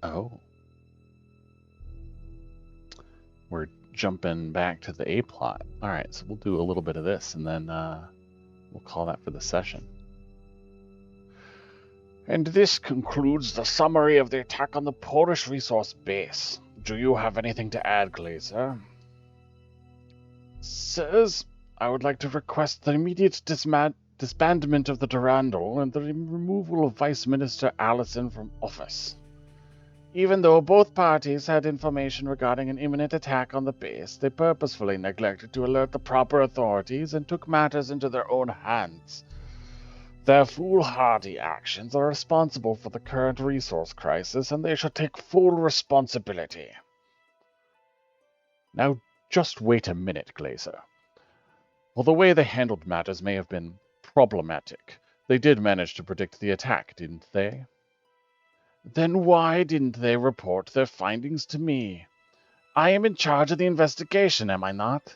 Oh. We're jumping back to the A plot. Alright, so we'll do a little bit of this and then we'll call that for the session. And this concludes the summary of the attack on the Polish resource base. Do you have anything to add, Glazer? Sirs, I would like to request the immediate disbandment of the Durandal and the removal of Vice Minister Allison from office. Even though both parties had information regarding an imminent attack on the base, they purposefully neglected to alert the proper authorities and took matters into their own hands. Their foolhardy actions are responsible for the current resource crisis, and they should take full responsibility. Now, just wait a minute, Glazer. While the way they handled matters may have been problematic, they did manage to predict the attack, didn't they? Then why didn't they report their findings to me? I am in charge of the investigation, am I not?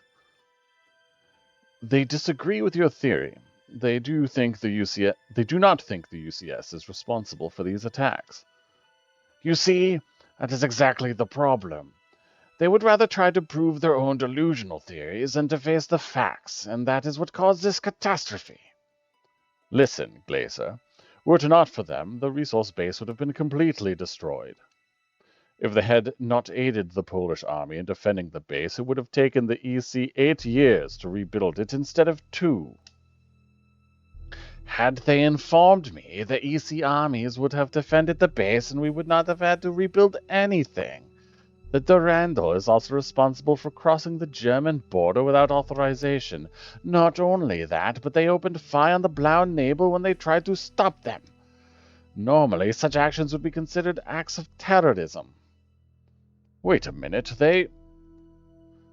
They disagree with your theory. They do not think the UCS is responsible for these attacks. You see, that is exactly the problem. They would rather try to prove their own delusional theories than to face the facts, and that is what caused this catastrophe. Listen, Glazer, were it not for them, the resource base would have been completely destroyed. If they had not aided the Polish army in defending the base, it would have taken the EC 8 years to rebuild it instead of 2. Had they informed me, the EC armies would have defended the base and we would not have had to rebuild anything. The Durandal is also responsible for crossing the German border without authorization. Not only that, but they opened fire on the Blau Nebel when they tried to stop them. Normally, such actions would be considered acts of terrorism. Wait a minute, they...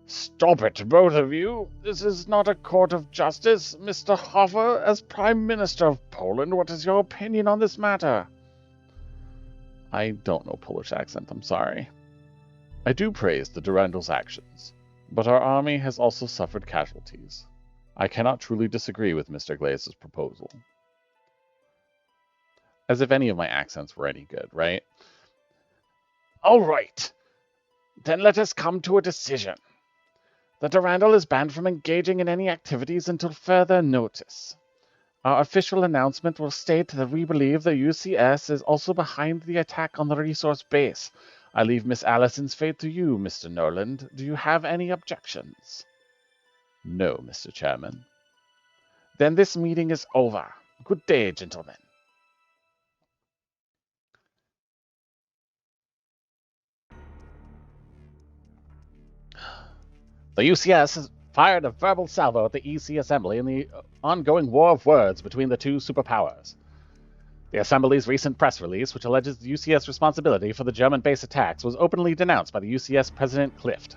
Stop it, both of you. This is not a court of justice. Mr. Hofer, as Prime Minister of Poland, what is your opinion on this matter? I don't know Polish accent, I'm sorry. I do praise the Durandal's actions, but our army has also suffered casualties. I cannot truly disagree with Mr. Glaz's proposal. As if any of my accents were any good, right? All right. Then let us come to a decision. The Durandal is banned from engaging in any activities until further notice. Our official announcement will state that we believe the UCS is also behind the attack on the resource base. I leave Miss Allison's fate to you, Mr. Norland. Do you have any objections? No, Mr. Chairman. Then this meeting is over. Good day, gentlemen. The UCS has fired a verbal salvo at the EC Assembly in the ongoing war of words between the two superpowers. The Assembly's recent press release, which alleges the UCS responsibility for the German base attacks, was openly denounced by the UCS President Clift.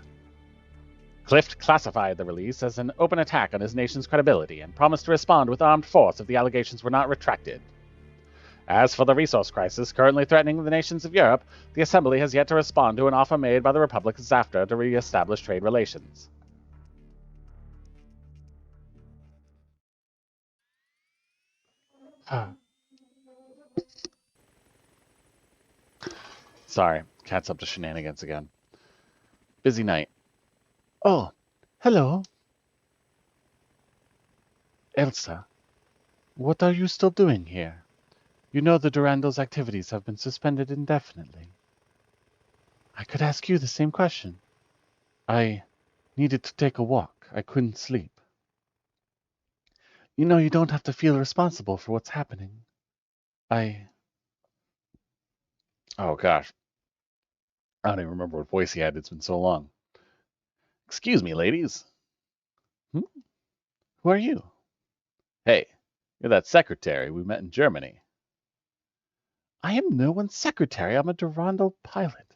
Clift classified the release as an open attack on his nation's credibility and promised to respond with armed force if the allegations were not retracted. As for the resource crisis currently threatening the nations of Europe, the Assembly has yet to respond to an offer made by the Republic of ZAFTA to re-establish trade relations. Sorry, cat's up to shenanigans again. Busy night. Oh, hello. Elsa, what are you still doing here? You know the Durandal's activities have been suspended indefinitely. I could ask you the same question. I needed to take a walk. I couldn't sleep. You know you don't have to feel responsible for what's happening. Oh gosh. I don't even remember what voice he had. It's been so long. Excuse me, ladies. Hmm? Who are you? Hey, you're that secretary we met in Germany. I am no one's secretary. I'm a Durandal pilot.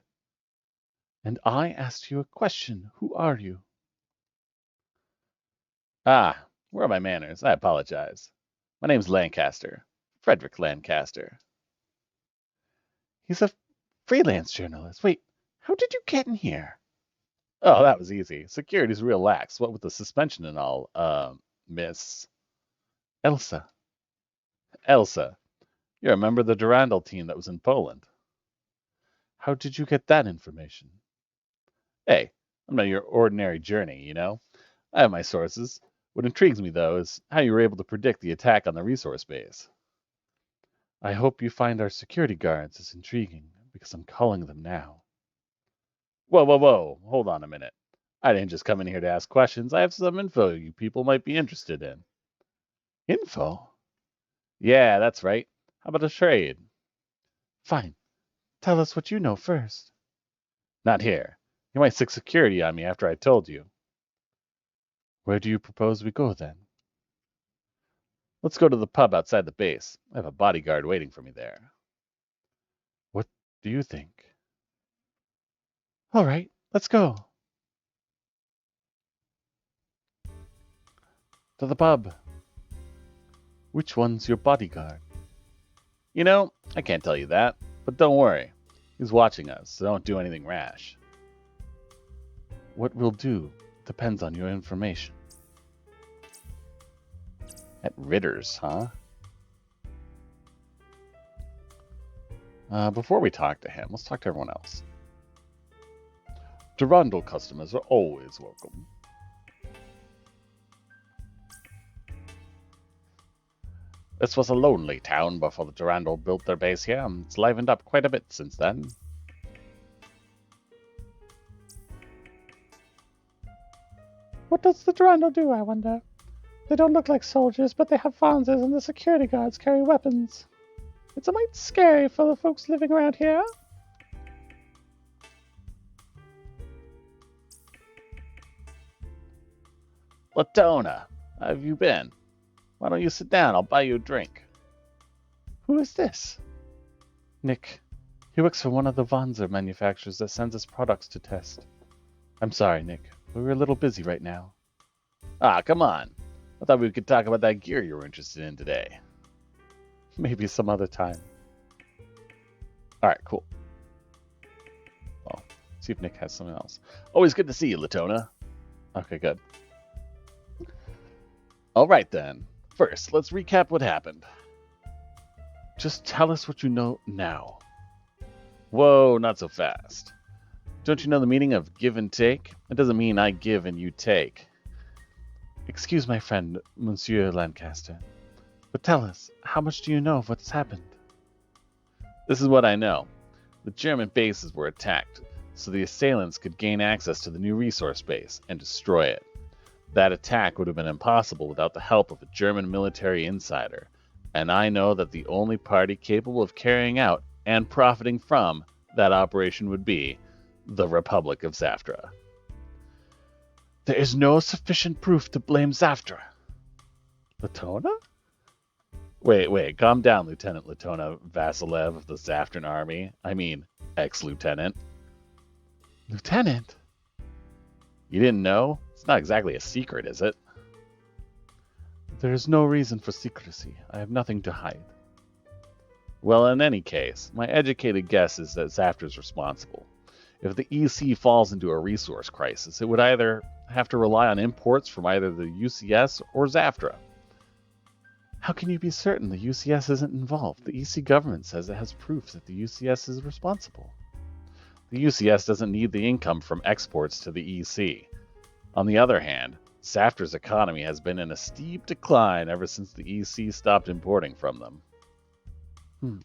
And I asked you a question. Who are you? Ah, where are my manners? I apologize. My name's Lancaster. Frederick Lancaster. He's a freelance journalist. Wait, how did you get in here? Oh, that was easy. Security's real lax. What with the suspension and all, Miss Elsa. Elsa, you're a member of the Durandal team that was in Poland. How did you get that information? Hey, I'm not your ordinary journey, you know? I have my sources. What intrigues me, though, is how you were able to predict the attack on the resource base. I hope you find our security guards as intriguing, because I'm calling them now. Whoa, whoa, whoa. Hold on a minute. I didn't just come in here to ask questions. I have some info you people might be interested in. Info? Yeah, that's right. How about a trade? Fine. Tell us what you know first. Not here. You might stick security on me after I told you. Where do you propose we go then? Let's go to the pub outside the base. I have a bodyguard waiting for me there. What do you think? All right, let's go. To the pub. Which one's your bodyguard? You know, I can't tell you that, but don't worry. He's watching us, so don't do anything rash. What we'll do depends on your information. At Ritter's, huh? Before we talk to him, let's talk to everyone else. Durandal customers are always welcome. This was a lonely town before the Durandal built their base here, and it's livened up quite a bit since then. What does the Durandal do, I wonder? They don't look like soldiers, but they have fanzas and the security guards carry weapons. It's a mite scary for the folks living around here. Latona, how have you been? Why don't you sit down? I'll buy you a drink. Who is this? Nick. He works for one of the Vanzer manufacturers that sends us products to test. I'm sorry, Nick, but we're a little busy right now. Ah, come on. I thought we could talk about that gear you were interested in today. Maybe some other time. Alright, cool. Well, see if Nick has something else. Always good to see you, Latona. Okay, good. Alright then. First, let's recap what happened. Just tell us what you know now. Whoa, not so fast. Don't you know the meaning of give and take? It doesn't mean I give and you take. Excuse my friend, Monsieur Lancaster, but tell us, how much do you know of what's happened? This is what I know. The German bases were attacked, so the assailants could gain access to the new resource base and destroy it. That attack would have been impossible without the help of a German military insider, and I know that the only party capable of carrying out and profiting from that operation would be the Republic of Zaftra. There is no sufficient proof to blame Zaftra. Latona? Wait, calm down, Lieutenant Latona Vasilev of the Zaftran Army. I mean, ex-lieutenant. Lieutenant? You didn't know? It's not exactly a secret, is it? There is no reason for secrecy. I have nothing to hide. Well, in any case, my educated guess is that Zaftra's responsible. If the EC falls into a resource crisis, it would either have to rely on imports from either the UCS or Zaftra. How can you be certain the UCS isn't involved? The EC government says it has proof that the UCS is responsible. The UCS doesn't need the income from exports to the EC. On the other hand, Zaftra's economy has been in a steep decline ever since the EC stopped importing from them.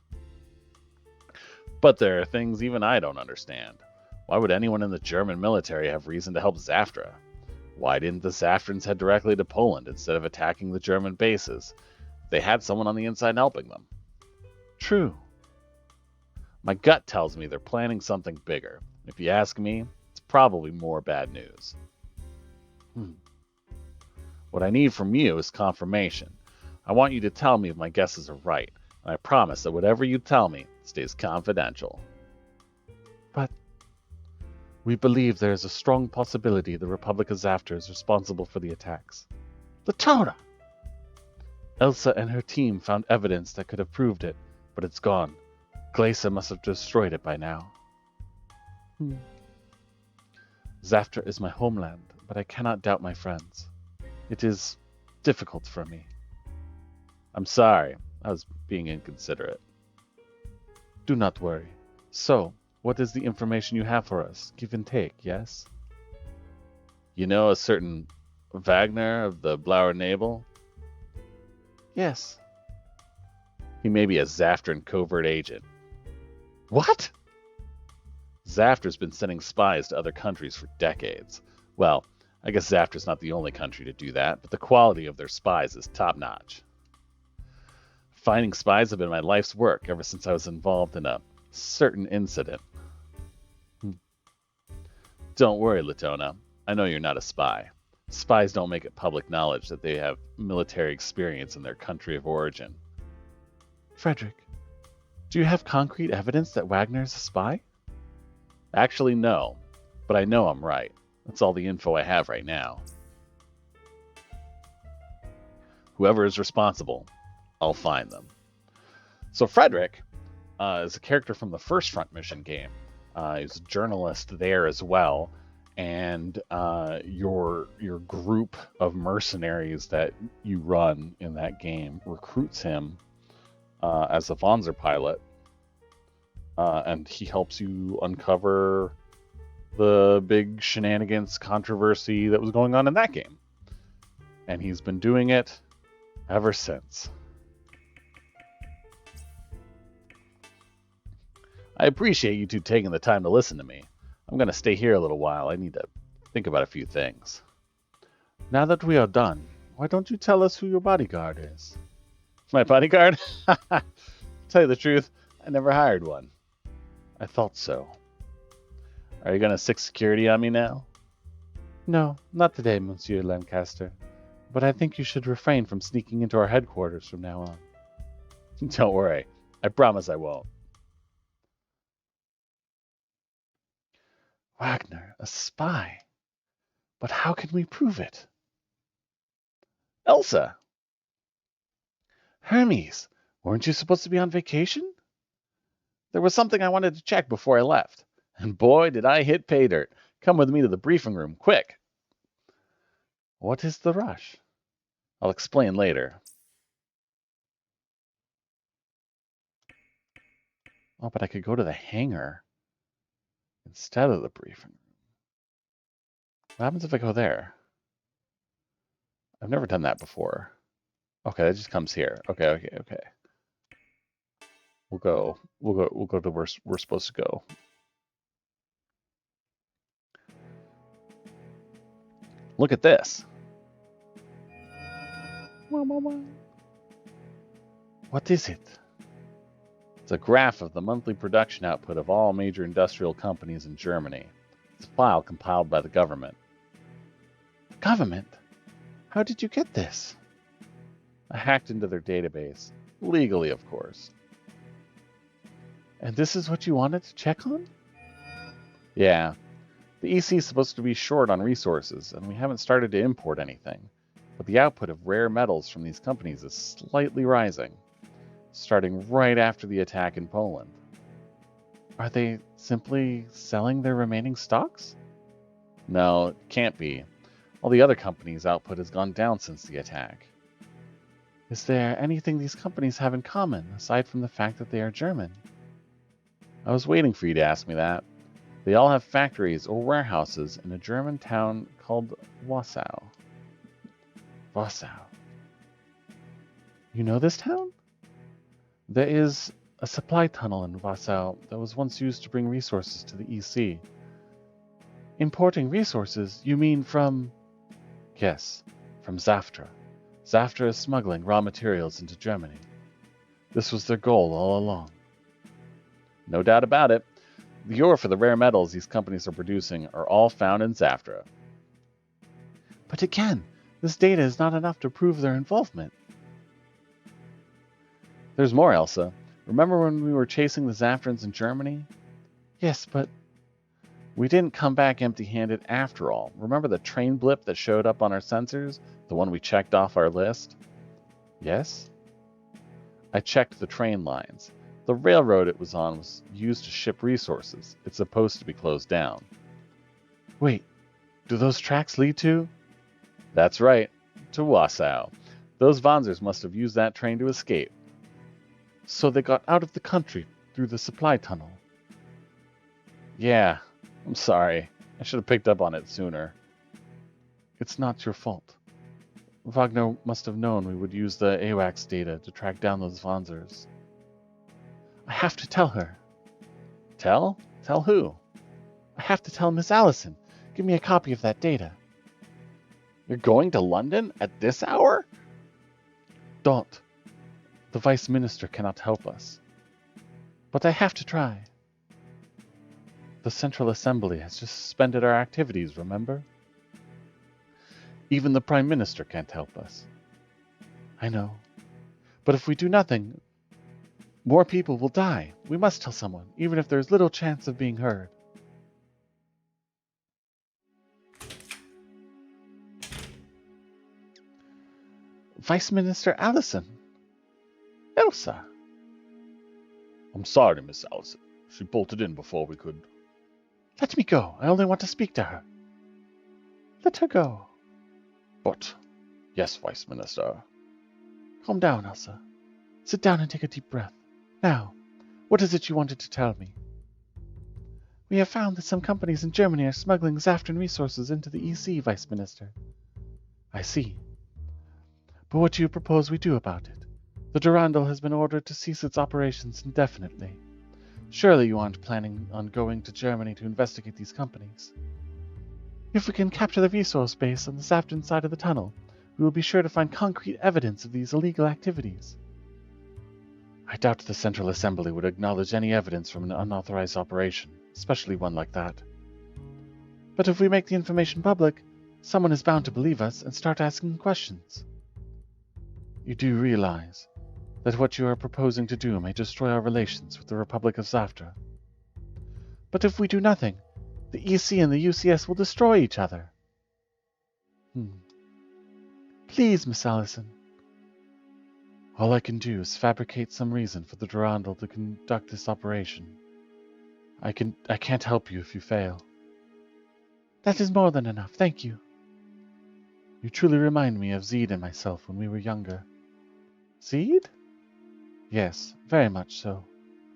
But there are things even I don't understand. Why would anyone in the German military have reason to help Zaftra? Why didn't the Zaftrans head directly to Poland instead of attacking the German bases? They had someone on the inside helping them. True. My gut tells me they're planning something bigger. If you ask me, it's probably more bad news. What I need from you is confirmation. I want you to tell me if my guesses are right, and I promise that whatever you tell me stays confidential. But we believe there is a strong possibility the Republic of Zaftra is responsible for the attacks. Latona! Elsa and her team found evidence that could have proved it, but it's gone. Glacier must have destroyed it by now. Zaftra is my homeland, but I cannot doubt my friends. It is difficult for me. I'm sorry, I was being inconsiderate. Do not worry. So, What is the information you have for us? Give and take, yes? You know a certain Wagner of the Blauer Nebel? Yes. He may be a Zaftran covert agent. What? Zaftra's been sending spies to other countries for decades. Well, I guess Zaftra's not the only country to do that, but the quality of their spies is top-notch. Finding spies have been my life's work ever since I was involved in a certain incident. Don't worry, Latona. I know you're not a spy. Spies don't make it public knowledge that they have military experience in their country of origin. Frederick, do you have concrete evidence that Wagner is a spy? Actually, no. But I know I'm right. That's all the info I have right now. Whoever is responsible, I'll find them. So Frederick is a character from the first Front Mission game. He's a journalist there as well. And your group of mercenaries that you run in that game recruits him as a Vonzer pilot, and he helps you uncover the big shenanigans controversy that was going on in that game. And he's been doing it ever since. I appreciate you two taking the time to listen to me. I'm going to stay here a little while. I need to think about a few things. Now that we are done, why don't you tell us who your bodyguard is? My bodyguard? Tell you the truth, I never hired one. I thought so. Are you going to stick security on me now? No, not today, Monsieur Lancaster. But I think you should refrain from sneaking into our headquarters from now on. Don't worry. I promise I won't. Wagner, a spy. But how can we prove it? Elsa! Hermes, weren't you supposed to be on vacation? There was something I wanted to check before I left. And boy, did I hit pay dirt. Come with me to the briefing room, quick. What is the rush? I'll explain later. Oh, but I could go to the hangar instead of the briefing room. What happens if I go there? I've never done that before. Okay, that just comes here. Okay. We'll go to where we're supposed to go. Look at this. What is it? It's a graph of the monthly production output of all major industrial companies in Germany. It's a file compiled by the government. Government? How did you get this? I hacked into their database. Legally, of course. And this is what you wanted to check on? Yeah. The EC is supposed to be short on resources, and we haven't started to import anything. But the output of rare metals from these companies is slightly rising, starting right after the attack in Poland. Are they simply selling their remaining stocks? No, it can't be. All the other companies' output has gone down since the attack. Is there anything these companies have in common, aside from the fact that they are German? I was waiting for you to ask me that. They all have factories or warehouses in a German town called Wassau. Wassau. You know this town? There is a supply tunnel in Wassau that was once used to bring resources to the EC. Importing resources, you mean from... Yes, from Zaftra. Zaftra is smuggling raw materials into Germany. This was their goal all along. No doubt about it. The ore for the rare metals these companies are producing are all found in Zaftra. But again, this data is not enough to prove their involvement. There's more, Elsa. Remember when we were chasing the Zaftrans in Germany? Yes, but... We didn't come back empty-handed after all. Remember the train blip that showed up on our sensors? The one we checked off our list? Yes? I checked the train lines. The railroad it was on was used to ship resources. It's supposed to be closed down. Wait, do those tracks lead to? That's right, to Wassau. Those Vonzers must have used that train to escape. So they got out of the country through the supply tunnel. Yeah, I'm sorry. I should have picked up on it sooner. It's not your fault. Wagner must have known we would use the AWACS data to track down those Vonzers. I have to tell her. Tell? Tell who? I have to tell Miss Allison. Give me a copy of that data. You're going to London at this hour? Don't. The Vice Minister cannot help us. But I have to try. The Central Assembly has just suspended our activities, remember? Even the Prime Minister can't help us. I know. But if we do nothing, more people will die. We must tell someone, even if there's little chance of being heard. Vice Minister Allison. Elsa. I'm sorry, Miss Allison. She bolted in before we could. Let me go. I only want to speak to her. Let her go. But, yes, Vice Minister. Calm down, Elsa. Sit down and take a deep breath. Now, what is it you wanted to tell me? We have found that some companies in Germany are smuggling Zaftan resources into the EC, Vice Minister. I see. But what do you propose we do about it? The Durandal has been ordered to cease its operations indefinitely. Surely you aren't planning on going to Germany to investigate these companies. If we can capture the resource base on the Zaftan side of the tunnel, we will be sure to find concrete evidence of these illegal activities. I doubt the Central Assembly would acknowledge any evidence from an unauthorized operation, especially one like that. But if we make the information public, someone is bound to believe us and start asking questions. You do realize that what you are proposing to do may destroy our relations with the Republic of Zaftra. But if we do nothing, the EC and the UCS will destroy each other. Please, Miss Allison. All I can do is fabricate some reason for the Durandal to conduct this operation. I can't help you if you fail. That is more than enough, thank you. You truly remind me of Zeed and myself when we were younger. Zeed? Yes, very much so.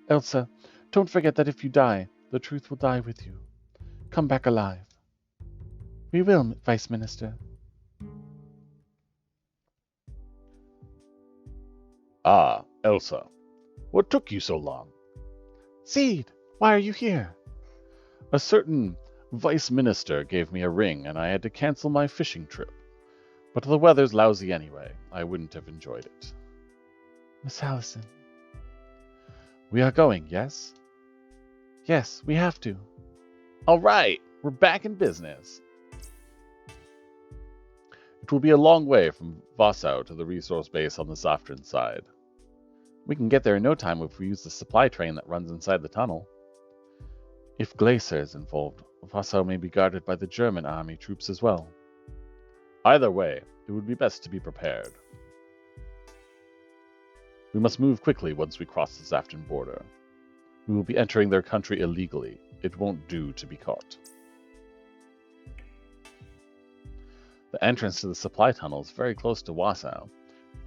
Elsa, don't forget that if you die, the truth will die with you. Come back alive. We will, Vice Minister. Ah, Elsa. What took you so long? Zeed, why are you here? A certain Vice Minister gave me a ring and I had to cancel my fishing trip. But the weather's lousy anyway. I wouldn't have enjoyed it. Miss Allison. We are going, yes? Yes, we have to. All right, we're back in business. It will be a long way from Vossau to the resource base on the Zaftran side. We can get there in no time if we use the supply train that runs inside the tunnel. If Glacier is involved, Vossau may be guarded by the German army troops as well. Either way, it would be best to be prepared. We must move quickly once we cross the Zaftan border. We will be entering their country illegally. It won't do to be caught. The entrance to the supply tunnel is very close to Warsau.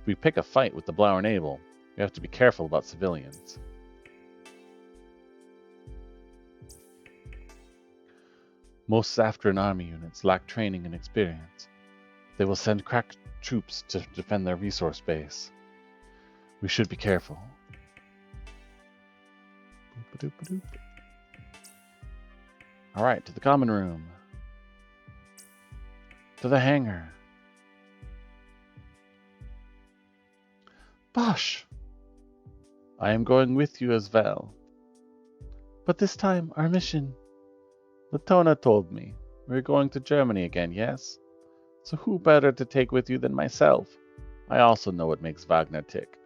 If we pick a fight with the Blauernabel, we have to be careful about civilians. Most Zaftran army units lack training and experience. They will send crack troops to defend their resource base. We should be careful. Alright, to the common room. To the hangar. Bosh! I am going with you as well. But this time, our mission... Latona told me. We're going to Germany again, yes? So who better to take with you than myself? I also know what makes Wagner tick.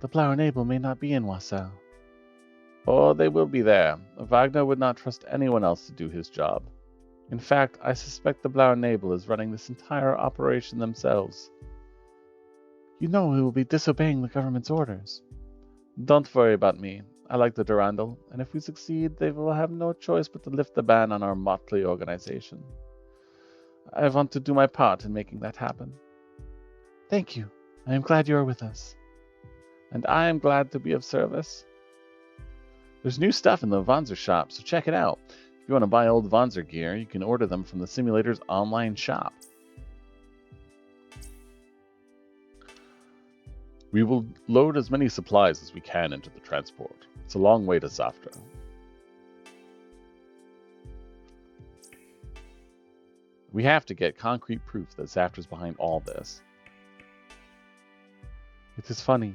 The Blauernabel may not be in Warsau. Oh, they will be there. Wagner would not trust anyone else to do his job. In fact, I suspect the Blauernabel is running this entire operation themselves. You know we will be disobeying the government's orders. Don't worry about me. I like the Durandal, and if we succeed, they will have no choice but to lift the ban on our motley organization. I want to do my part in making that happen. Thank you. I am glad you are with us. And I am glad to be of service. There's new stuff in the Vonzer shop, so check it out. If you want to buy old Vonzer gear, you can order them from the simulator's online shop. We will load as many supplies as we can into the transport. It's a long way to Zafra. We have to get concrete proof that Zafra's behind all this. It is funny.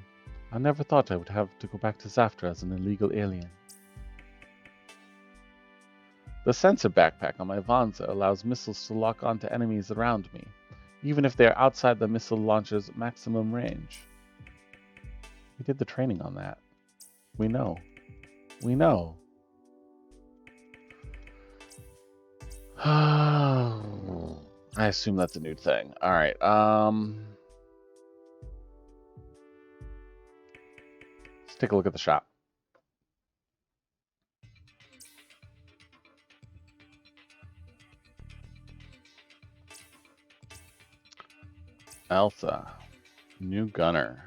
I never thought I would have to go back to Zafra as an illegal alien. The sensor backpack on my Vonza allows missiles to lock onto enemies around me, even if they are outside the missile launcher's maximum range. We did the training on that. We know. We know. I assume that's a new thing. All right. Let's take a look at the shop. Elsa, new gunner.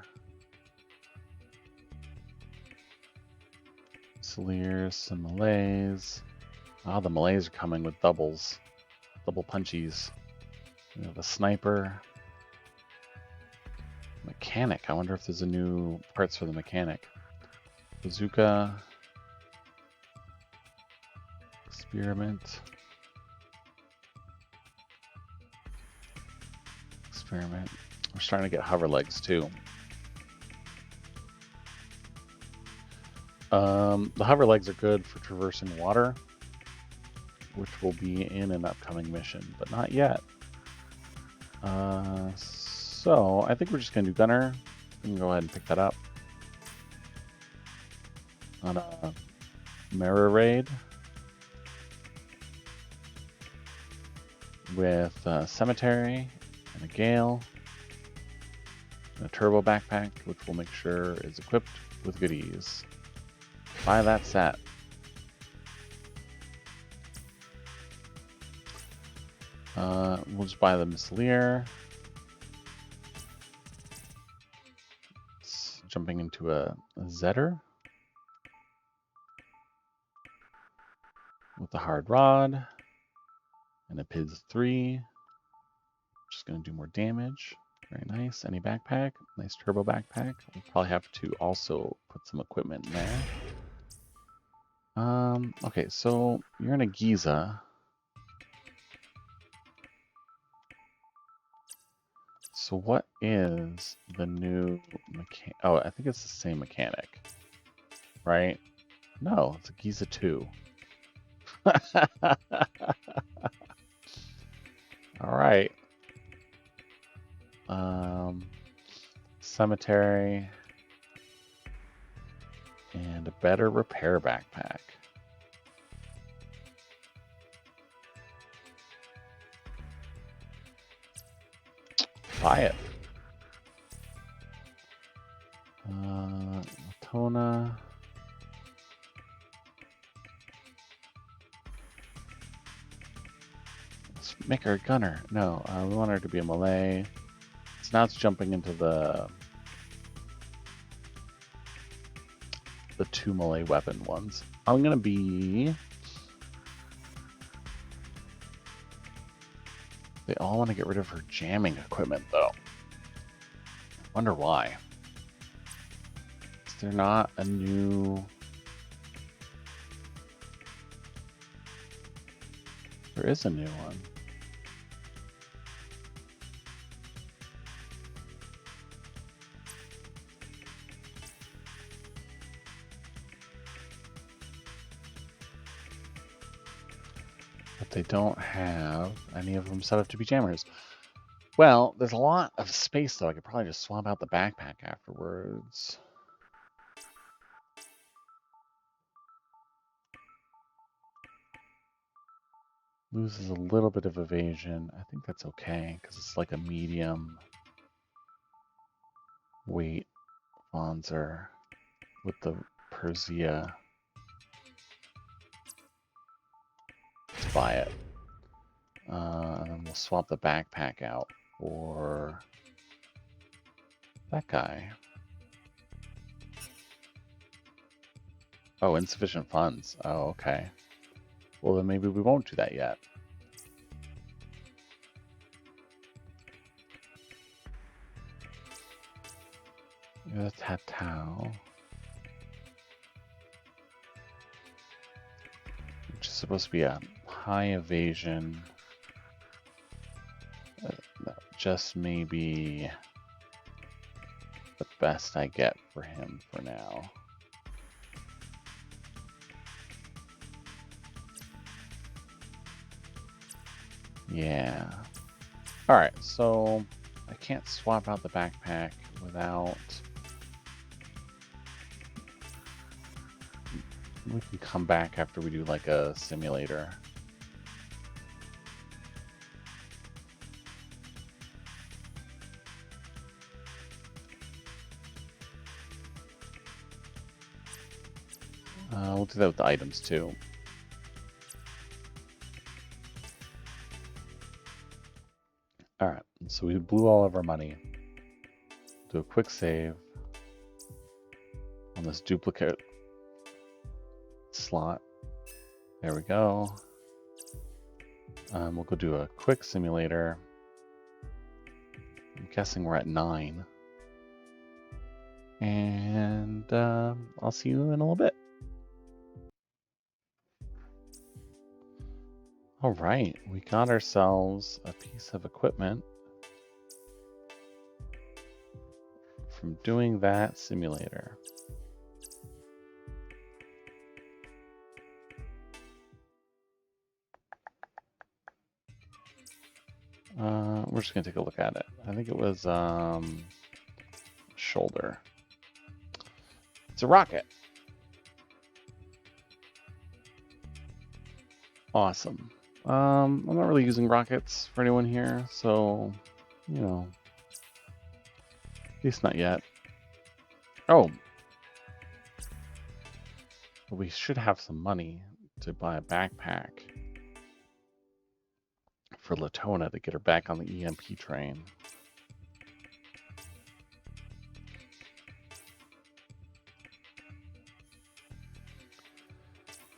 Saliers, some Malays. Ah, the Malays are coming with doubles. Double punchies. We have a sniper. Mechanic. I wonder if there's a new parts for the mechanic. Bazooka. Experiment. Experiment. We're starting to get hover legs too. The hover legs are good for traversing water, which will be in an upcoming mission, but not yet. So I think we're just going to do gunner. We can go ahead and pick that up on a mirror raid with a cemetery and a gale and a turbo backpack, which we'll make sure is equipped with goodies. Buy that set. We'll just buy the Missileer. It's jumping into a Zetter with the hard rod and a PIDS 3. Just going to do more damage. Very nice. Any backpack? Nice turbo backpack. We'll probably have to also put some equipment in there. Okay, so you're in a Giza. So what is the new mechanic? Oh, I think it's the same mechanic, right? No, it's a Giza 2. All right. Cemetery and a better repair backpack. Buy it. Latona. Let's make her a gunner. No, we want her to be a Malay. So now it's jumping into the 2 Malay weapon ones. I'm gonna be. They all want to get rid of her jamming equipment, though. Wonder why. Is there not a new... There is a new one. But they don't have any of them set up to be jammers. Well, there's a lot of space, though. I could probably just swap out the backpack afterwards. Loses a little bit of evasion. I think that's okay, because it's like a medium weight Vonzer with the Persia. Let's buy it. And then we'll swap the backpack out for that guy. Oh, insufficient funds. Oh, okay. Well, then maybe we won't do that yet. The Tatao, which is supposed to be a high evasion. Just maybe the best I get for him for now. Yeah. Alright, so I can't swap out the backpack without... We can come back after we do like a simulator. We'll do that with the items too. Alright, so we blew all of our money. Do a quick save on this duplicate slot. There we go. We'll go do a quick simulator. I'm guessing we're at 9. And I'll see you in a little bit. All right, we got ourselves a piece of equipment from doing that simulator. We're just gonna take a look at it. I think it was shoulder. It's a rocket. Awesome. I'm not really using rockets for anyone here, so you know, at least not yet. Oh, but we should have some money to buy a backpack for Latona to get her back on the EMP train.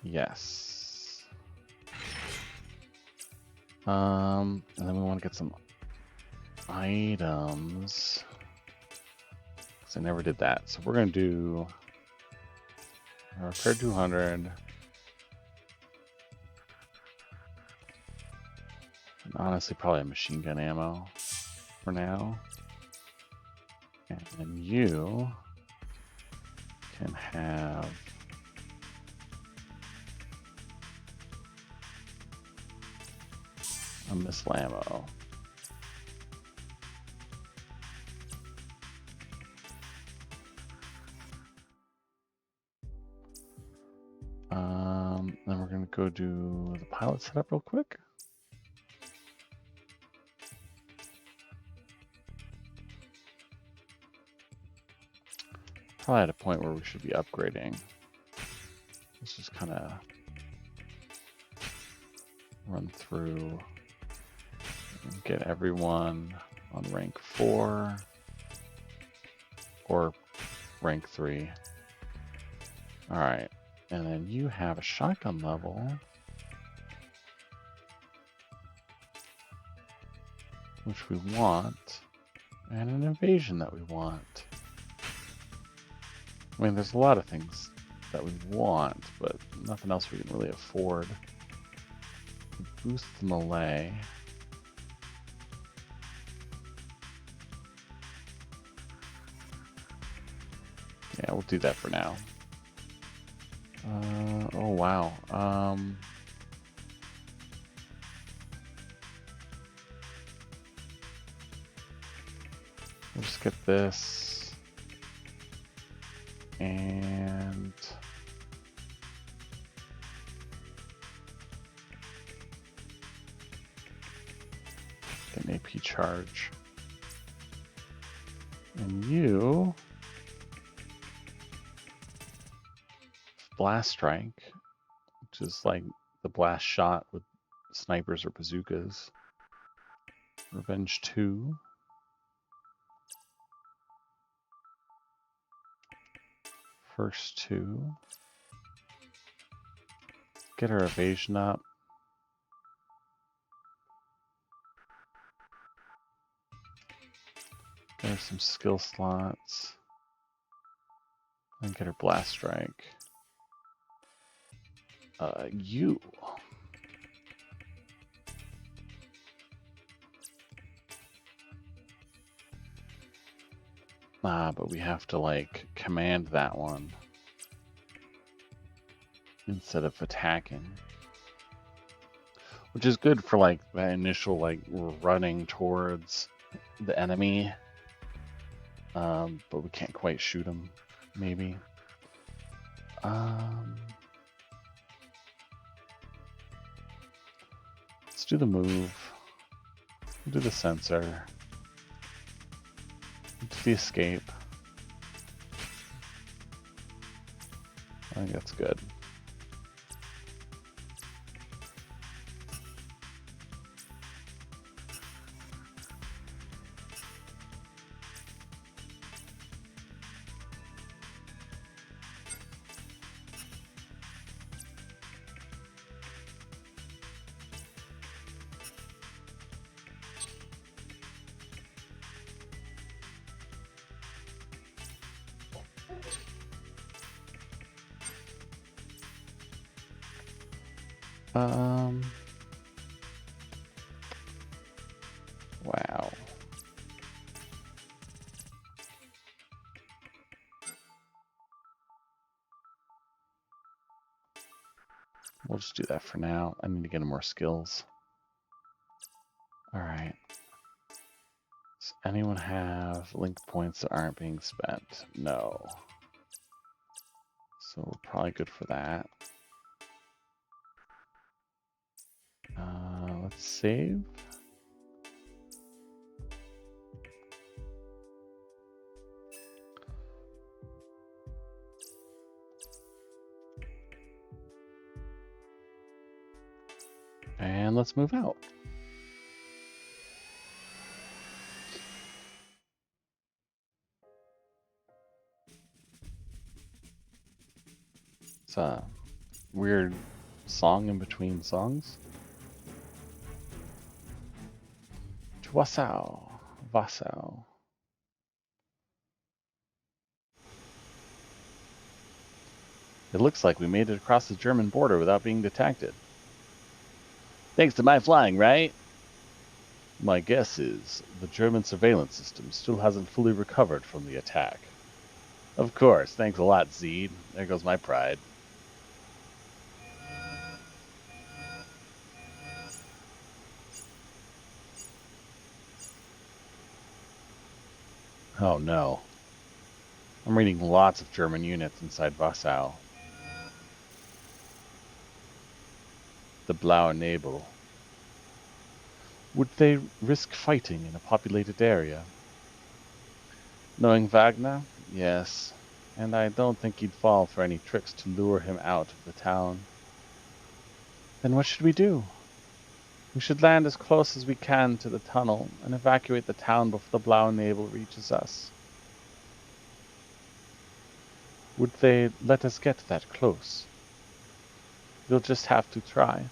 Yes. And then we want to get some items. Because I never did that. So we're going to do a repair 200. And honestly, probably a machine gun ammo for now. And then you can have a missile ammo. Then we're going to go do the pilot setup real quick. Probably at a point where we should be upgrading. Let's just kind of run through and get everyone on rank 4 or rank 3. All right, and then you have a shotgun level, which we want, and an invasion that we want. I mean, there's a lot of things that we want, but nothing else we can really afford. Boost the melee. Yeah, we'll do that for now. Oh wow. We'll just get this and get an AP charge. And you blast strike, which is like the blast shot with snipers or bazookas. Revenge 2. First 2. Get her evasion up. Get her some skill slots. And get her blast strike. You. But we have to, like, command that one. Instead of attacking. Which is good for, like, that initial, like, running towards the enemy. But we can't quite shoot him, maybe. Let's do the move. We'll do the sensor. Do the escape. I think that's good. Wow. We'll just do that for now. I need to get more skills. Alright. Does anyone have link points that aren't being spent? No. So we're probably good for that. Let's save. And let's move out. It's a weird song in between songs. Wasau. Wasau. It looks like we made it across the German border without being detected. Thanks to my flying, right? My guess is the German surveillance system still hasn't fully recovered from the attack. Of course, thanks a lot, Zed. There goes my pride. Oh no. I'm reading lots of German units inside Wasau. The Blaue Nebel. Would they risk fighting in a populated area? Knowing Wagner? Yes. And I don't think he'd fall for any tricks to lure him out of the town. Then what should we do? We should land as close as we can to the tunnel and evacuate the town before the Blaue Nebel reaches us. Would they let us get that close? We'll just have to try.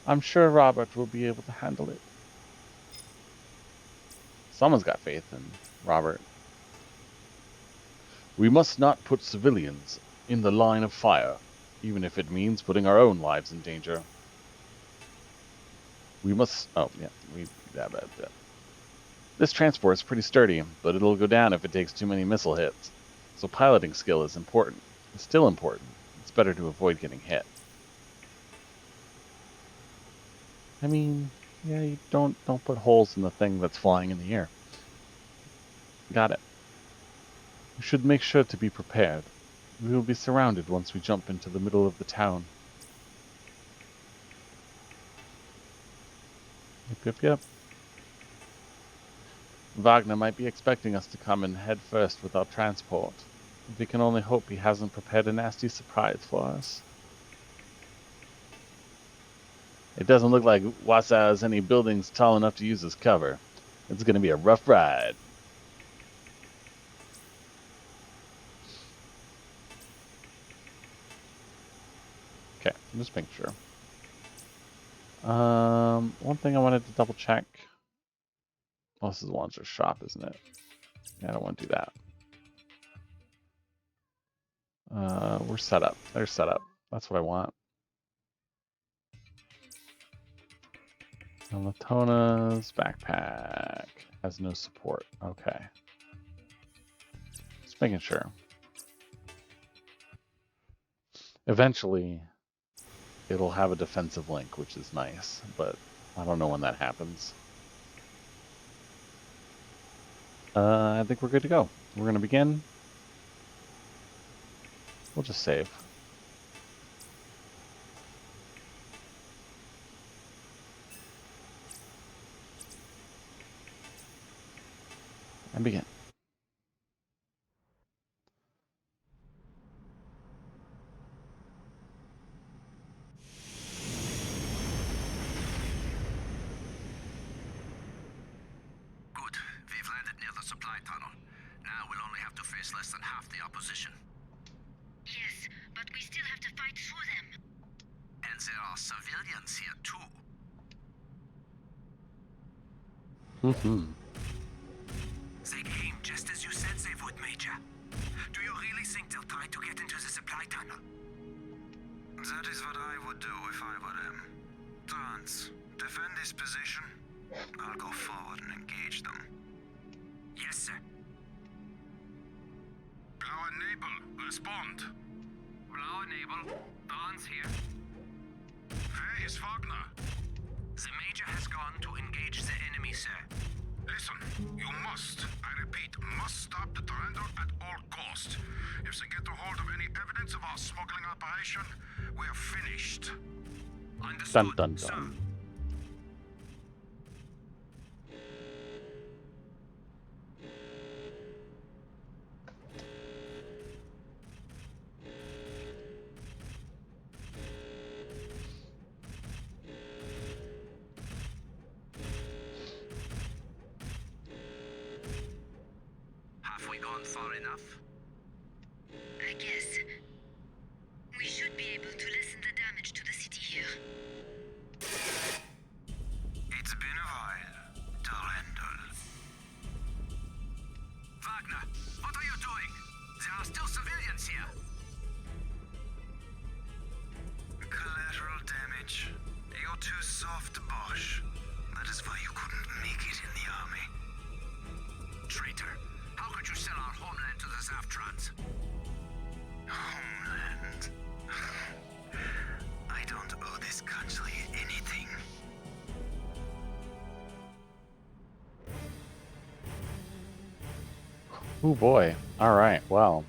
I'm sure Robert will be able to handle it. Someone's got faith in Robert. We must not put civilians in the line of fire, even if it means putting our own lives in danger. We must... Oh, yeah. This transport is pretty sturdy, but it'll go down if it takes too many missile hits. So piloting skill is important. It's still important. It's better to avoid getting hit. I mean, yeah, you don't put holes in the thing that's flying in the air. Got it. We should make sure to be prepared. We will be surrounded once we jump into the middle of the town. Yep. Wagner might be expecting us to come in head first with our transport. We can only hope he hasn't prepared a nasty surprise for us. It doesn't look like Wasau has any buildings tall enough to use as cover. It's going to be a rough ride. Okay, I'm just making sure. One thing I wanted to double check. Oh, this is the launcher shop, isn't it? Yeah, I don't want to do that. We're set up. They're set up. That's what I want. And Latona's backpack has no support. Okay. Just making sure. Eventually, it'll have a defensive link, which is nice, but I don't know when that happens. I think we're good to go. We're going to begin. We'll just save. And begin. Good. We've landed near the supply tunnel. Now we'll only have to face less than half the opposition. Yes, but we still have to fight through them. And there are civilians here too. They came just as you said they would, Major. Do you really think they'll try to get into the supply tunnel? That is what I would do if I were them. Trans, defend this position. I'll go forward and engage them. Yes, sir. Blauer Nebel, respond. Blauer Nebel, Trans here. Where is Wagner? The Major has gone to engage the enemy, sir. Listen, you must, I repeat, must stop the Durandal at all costs. If they get a hold of any evidence of our smuggling operation, we're finished. Understood, Dun, dun, sir. dun. Have we gone far enough? I guess. We should be able to lessen the damage to the city here. It's been a while, Durandal. Wagner, what are you doing? There are still civilians here. Collateral damage. You're too soft, Bosch. That is why you couldn't make it in the army. Traitor, how could you sell our homeland to the Zaftrans? Homeland? I don't owe this country anything. Oh boy. All right. Well.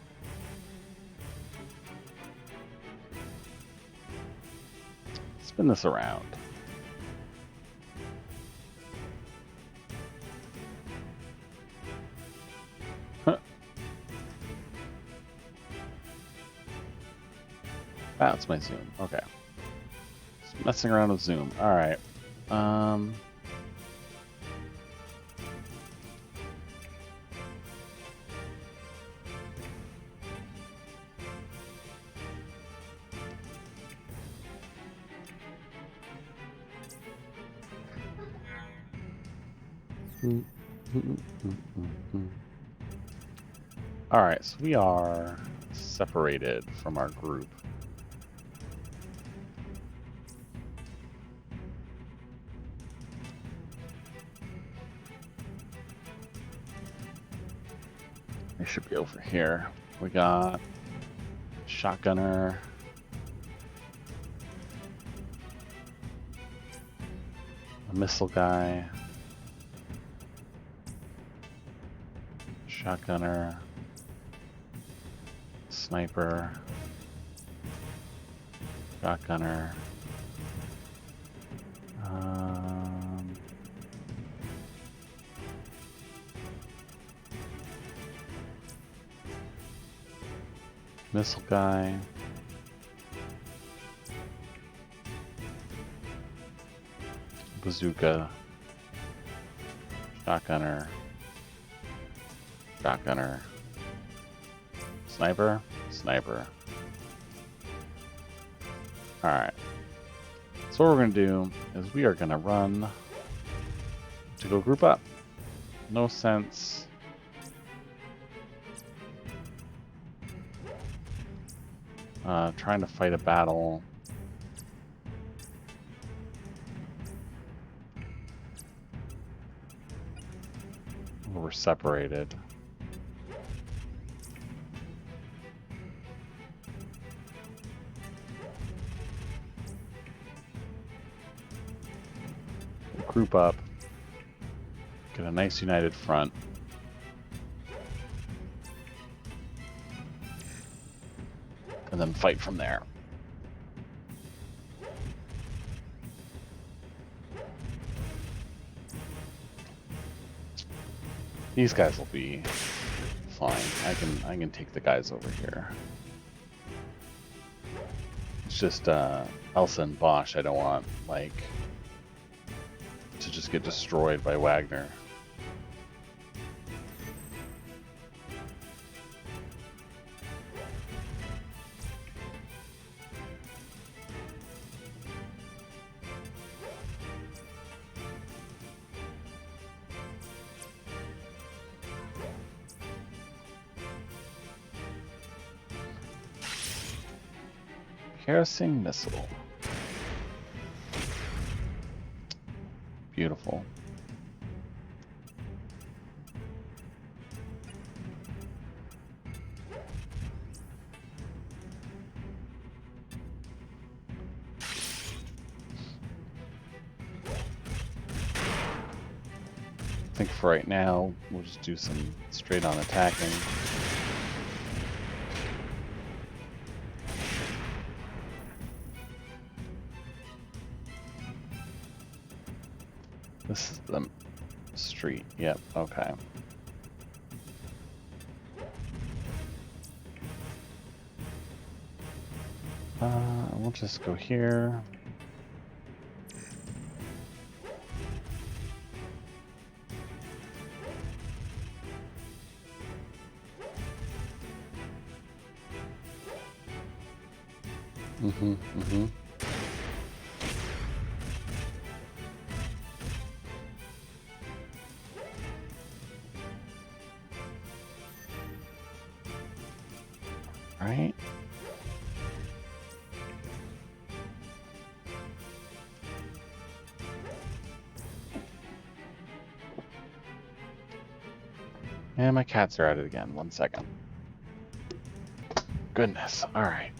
Spin this around. Huh. That's my zoom. Okay. Just messing around with zoom. All right. All right, so we are separated from our group. They should be over here. We got shotgunner. A missile guy. Shotgunner. Sniper. Shotgunner. Missile guy. Bazooka. Shotgunner. Shotgunner. Sniper. Sniper. Alright. So what we're going to do is we are going to run to go group up. No sense trying to fight a battle where we're separated. Group up, get a nice united front, and then fight from there. These guys will be fine. I can take the guys over here. It's just Elsa and Bosch I don't want, like, to just get destroyed by Wagner. Piercing missile. Beautiful. I think for right now, we'll just do some straight on attacking. This is the street. Yep, okay. We'll just go here. Mm-hmm. Right? And my cats are at it again. 1 second. Goodness. Alright.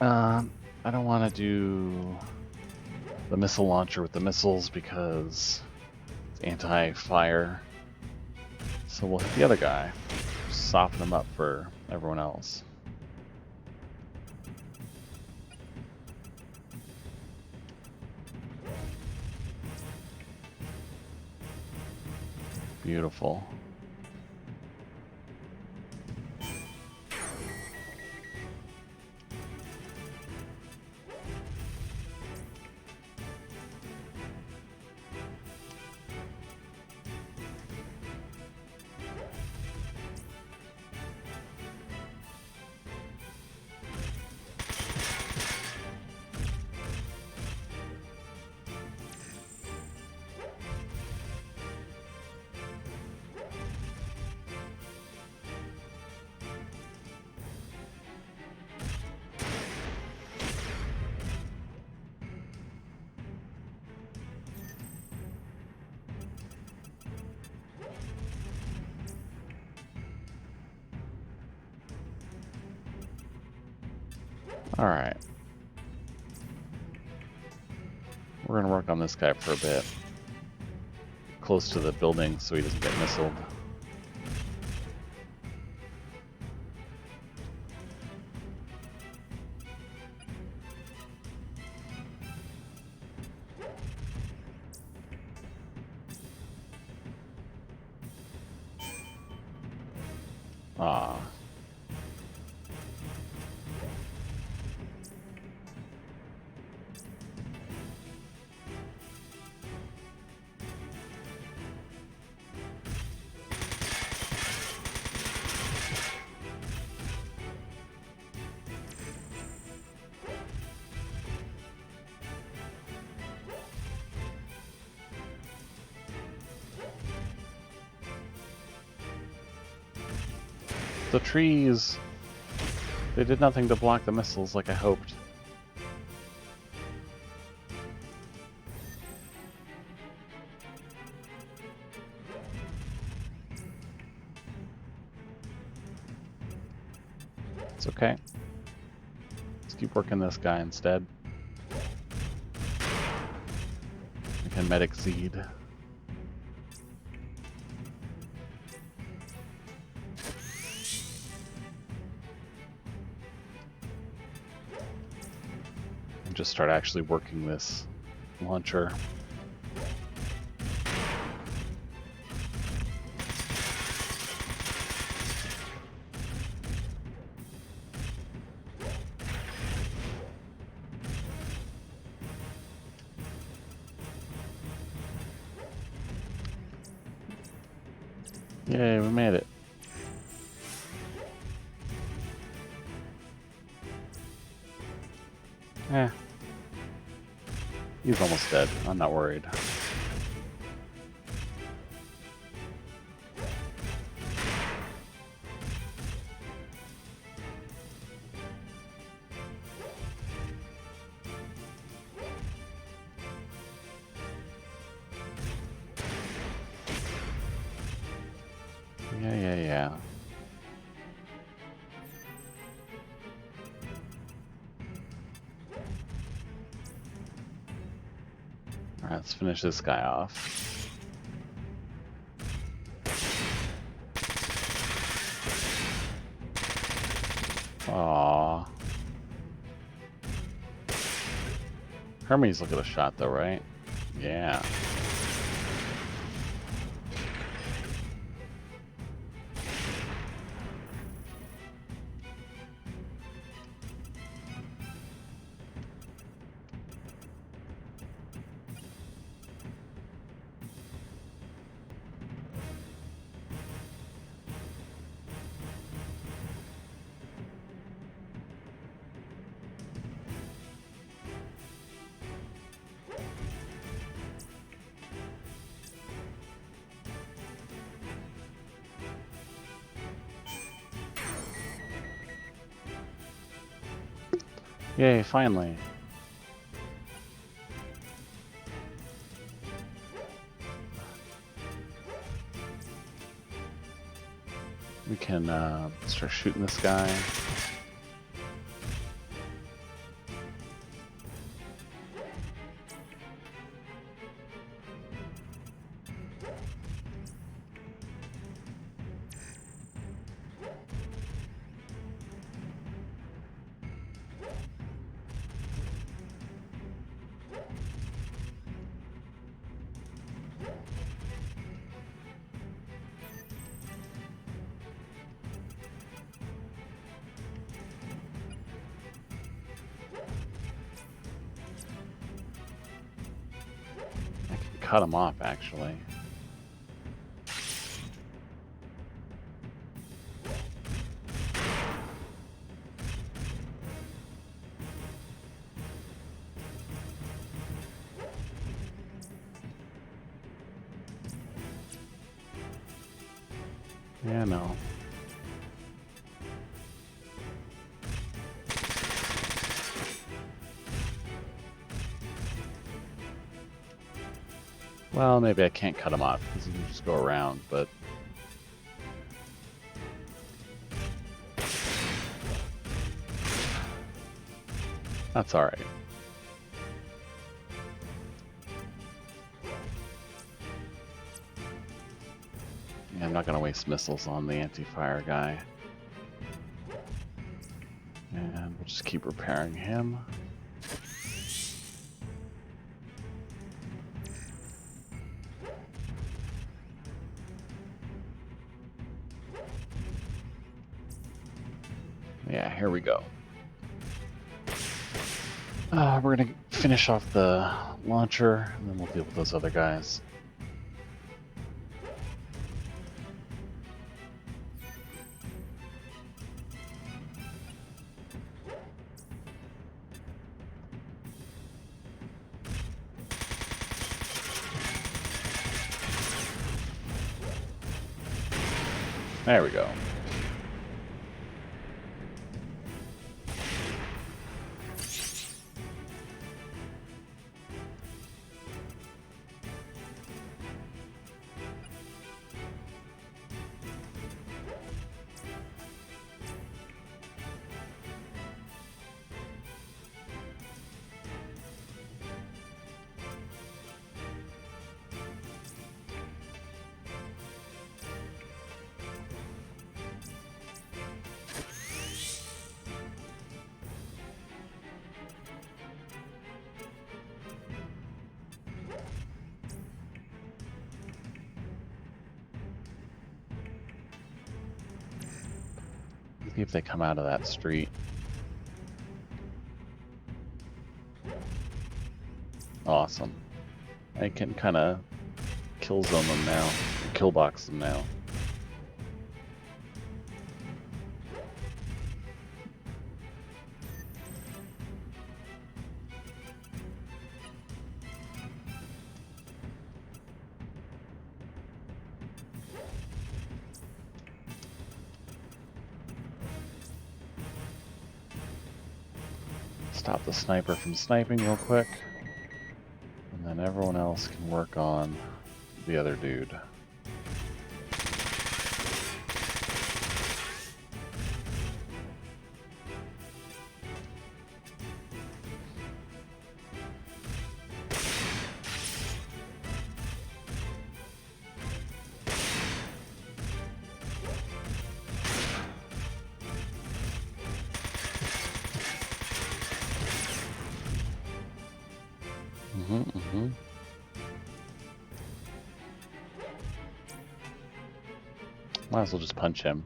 I don't want to do the missile launcher with the missiles because it's anti-fire. So we'll hit the other guy. Soften him up for everyone else. Beautiful. Alright. We're gonna work on this guy for a bit. Close to the building so he doesn't get missiled. Ah. The trees. They did nothing to block the missiles like I hoped. It's okay. Let's keep working this guy instead. We can medic seed. And just start actually working this launcher. Yay, we made it. Eh. He's almost dead. I'm not worried. Yeah. Alright, let's finish this guy off. Aww. Hermes will get a shot though, right? Yeah. Yay, finally. We can start shooting this guy. Cut him off, actually. Yeah, no. Well, maybe I can't cut him off because he can just go around, but... That's alright. Yeah, I'm not going to waste missiles on the anti-fire guy. And we'll just keep repairing him. Yeah, here we go. We're gonna finish off the launcher, and then we'll deal with those other guys. There we go. See if they come out of that street. Awesome. I can kind of kill zone them now. Kill box them now. Stop the sniper from sniping real quick. And then everyone else can work on the other dude. Might as well just punch him.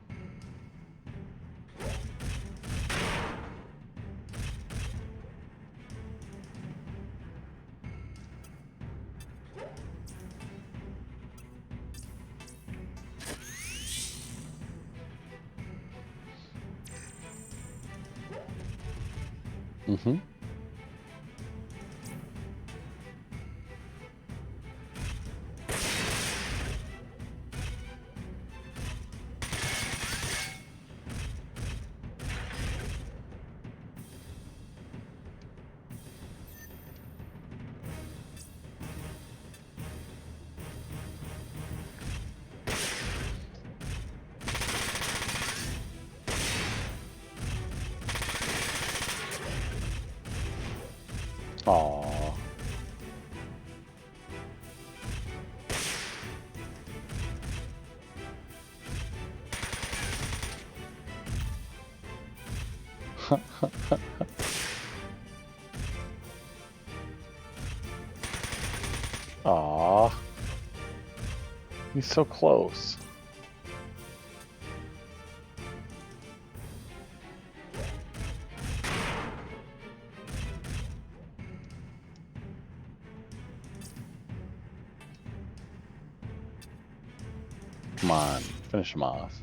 Aww. Aww. He's so close. Come on, finish him off.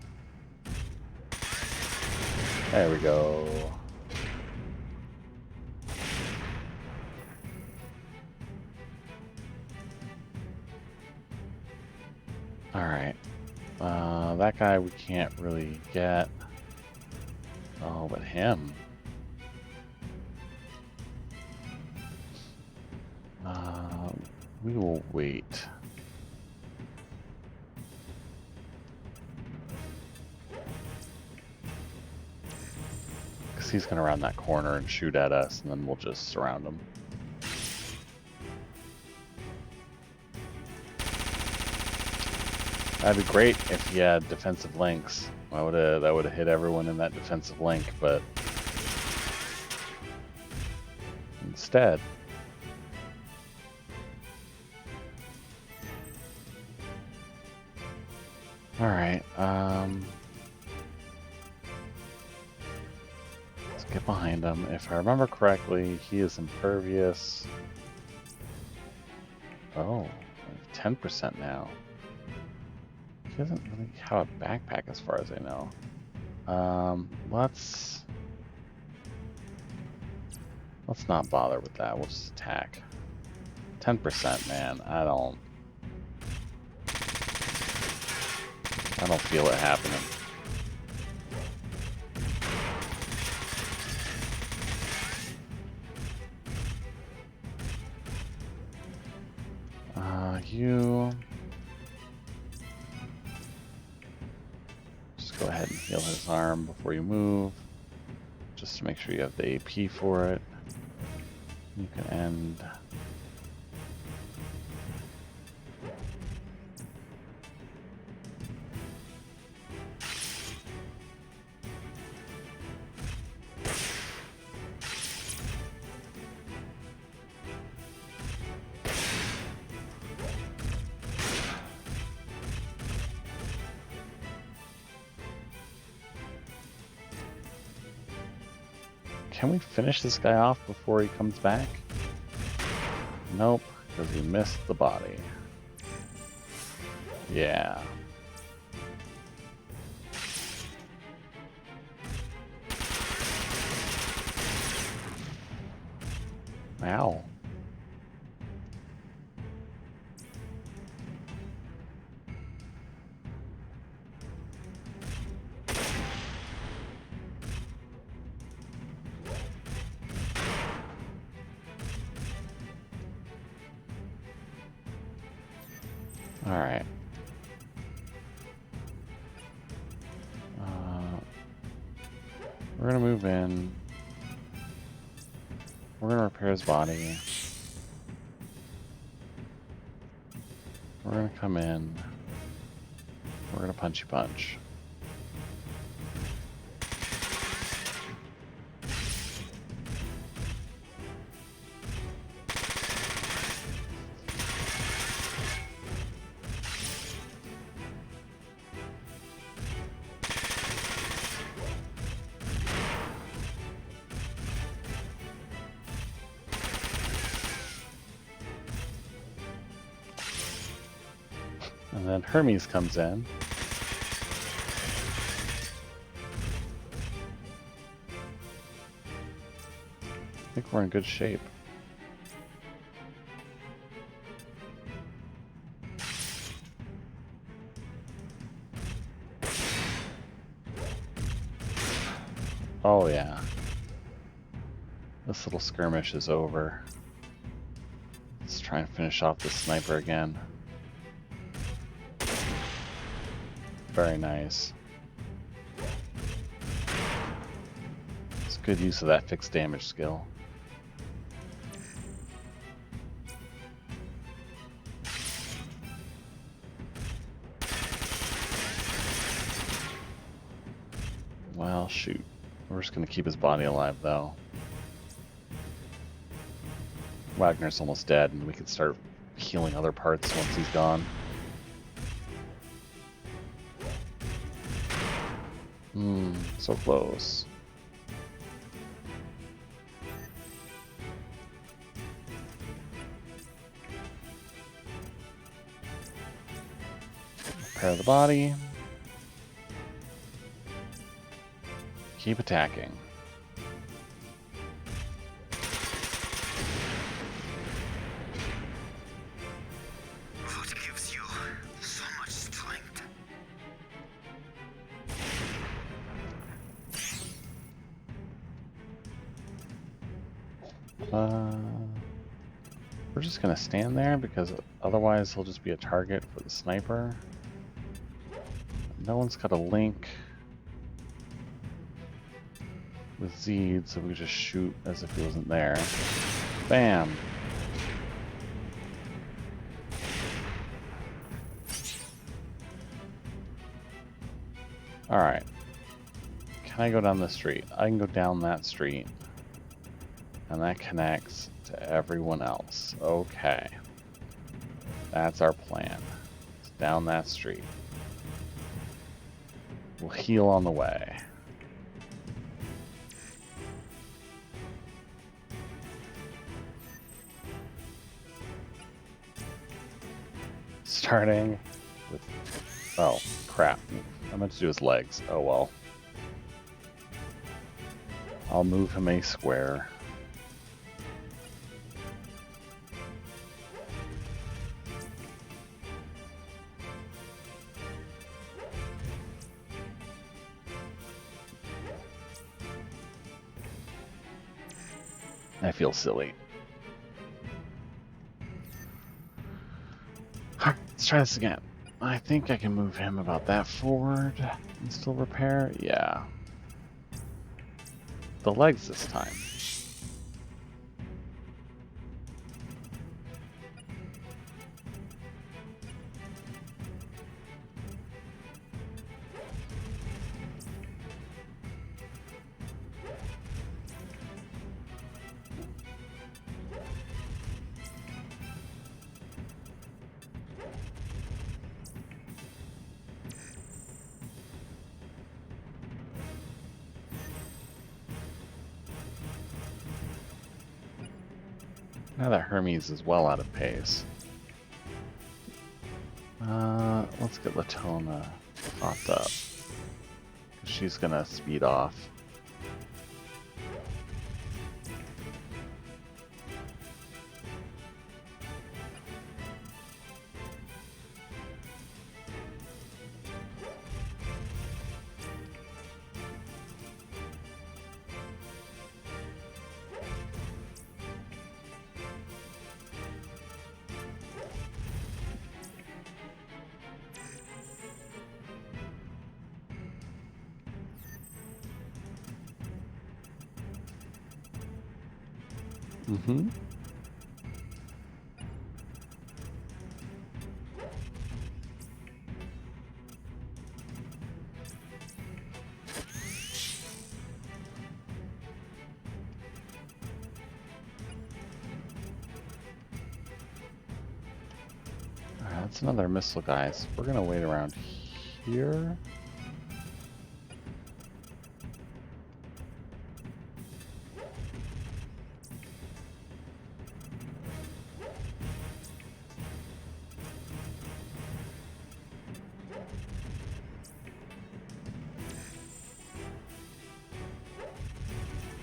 There we go. Alright. That guy we can't really get. Oh, but him. We will wait. He's gonna round that corner and shoot at us, and then we'll just surround him. That'd be great if he had defensive links. That would have hit everyone in that defensive link, but instead, all right. Get behind him. If I remember correctly, he is impervious. Oh, 10% now. He doesn't really have a backpack as far as I know. Let's not bother with that. We'll just attack. 10%, man. I don't feel it happening. You just go ahead and heal his arm before you move, just to make sure you have the AP for it. You can end. Can we finish this guy off before he comes back? Nope, because we missed the body. Yeah. Ow. Alright. We're gonna move in. We're gonna repair his body. We're gonna come in. We're gonna punchy punch. And then Hermes comes in. I think we're in good shape. Oh yeah. This little skirmish is over. Let's try and finish off the sniper again. Very nice. It's good use of that fixed damage skill. Well, shoot. We're just gonna keep his body alive, though. Wagner's almost dead, and we can start healing other parts once he's gone. So close. Repair the body. Keep attacking. What gives you so much strength? We're just gonna stand there because otherwise he'll just be a target for the sniper. No one's got a link with Zed, so we just shoot as if he wasn't there. Bam! Alright. Can I go down the street? I can go down that street. And that connects to everyone else. Okay. That's our plan. It's down that street. We'll heal on the way. Starting with... Oh, crap. I meant to do his legs. Oh well. I'll move him a square. I feel silly. Alright, let's try this again. I think I can move him about that forward and still repair. Yeah. The legs this time. Now that Hermes is well out of pace. Let's get Latona popped up. She's gonna speed off. Mm-hmm. Alright, that's another missile, guys. We're gonna wait around here.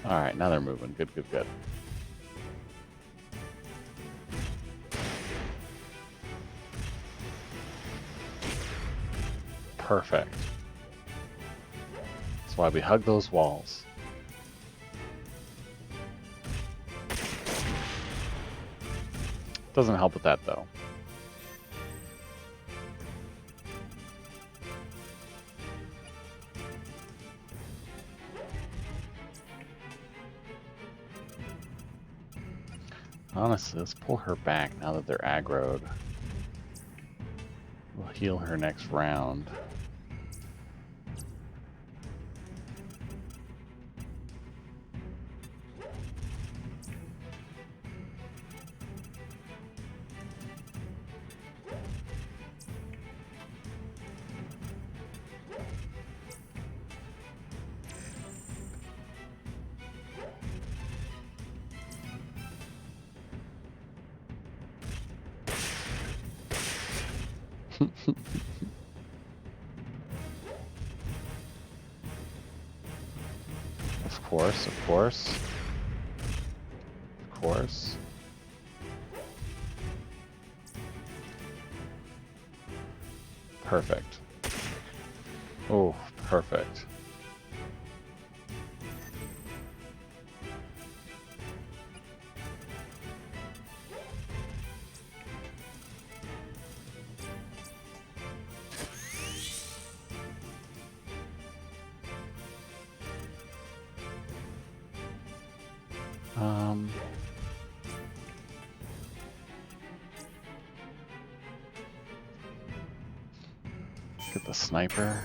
Alright, now they're moving. Good, good, good. Perfect. That's why we hug those walls. Doesn't help with that, though. Honestly, let's pull her back now that they're aggroed. We'll heal her next round. Of course, of course. Of course. Perfect. Oh, perfect. Get the sniper.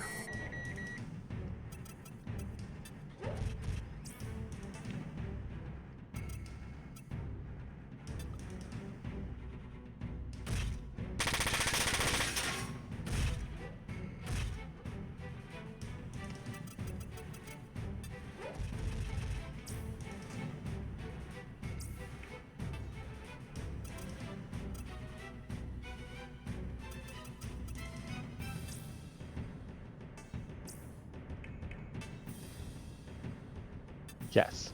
Yes.